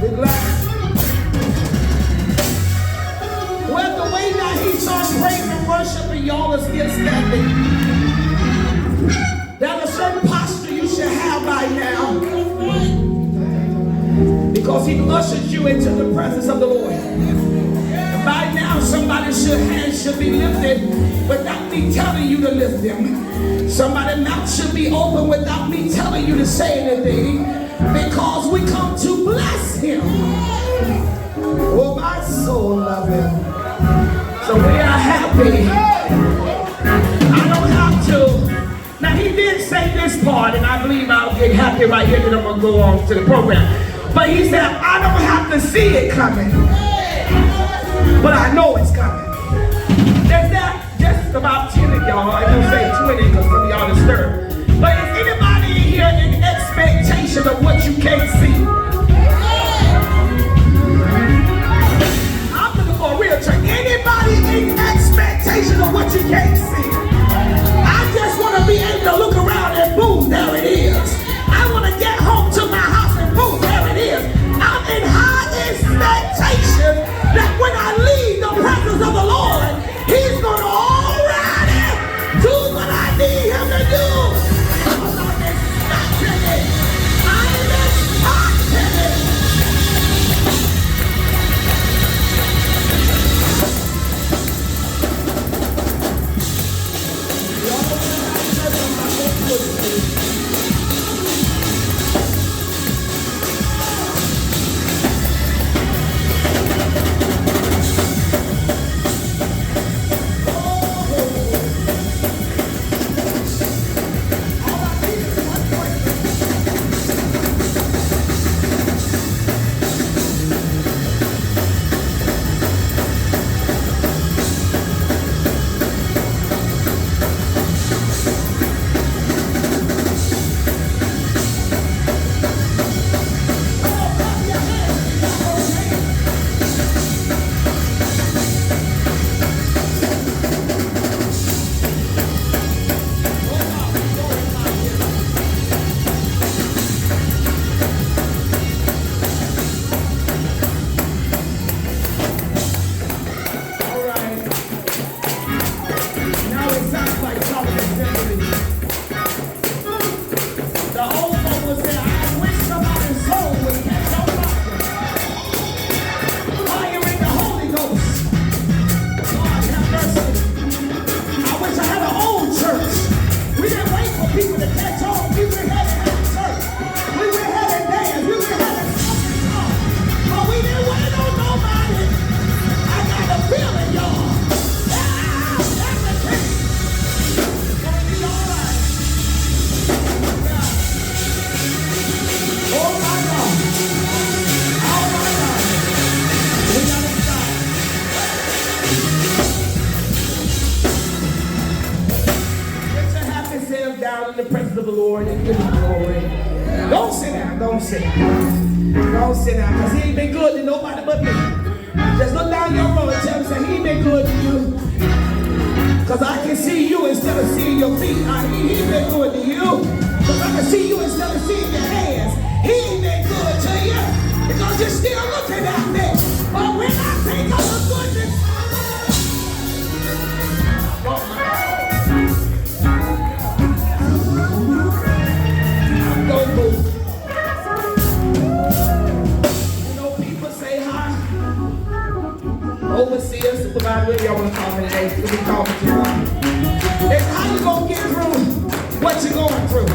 Be glad. Well, the way that he starts praising and worshiping, y'all is still standing. There's a certain posture you should have by now. Because he ushered you into the presence of the Lord. And by now, somebody's hands should be lifted without me telling you to lift them. Somebody's mouth should be open without me telling you to say anything. Because we come to bless him. Oh, my soul love him. So we are happy. I don't have to. Now he did say this part, and I believe I'll get happy right here, then I'm going to go on to the program. But he said, I don't have to see it coming, but I know it's coming. There's not just about 10 of y'all. I don't say 20 because some of y'all disturbed. But is anybody in here in expectation of what you can't see? I'm looking for a real church. Anybody in expectation of what you can't see? I just want to be able to look around and boom, there it is. I want to get home to my house and boom, there it is. I'm in high expectation that when I leave the presence of the Lord, he's going to already do what I need him to do. Because I'm expecting it. I'm expecting it. In the presence of the Lord and give him glory. Don't sit down, don't sit down. Don't sit down, because he ain't been good to nobody but me. Just look down your road and tell him, say, he ain't been good to you. Because I can see you instead of seeing your feet. He ain't been good to you. Because I can see you instead of seeing your hands. He ain't been good to you. Because you're still looking at me. But when I think of the goodness, don't move. You know, people say hi. Overseer, supervisor, whatever y'all want to call me today. We call me Tuwanna. It's how you gonna get through what you're going through.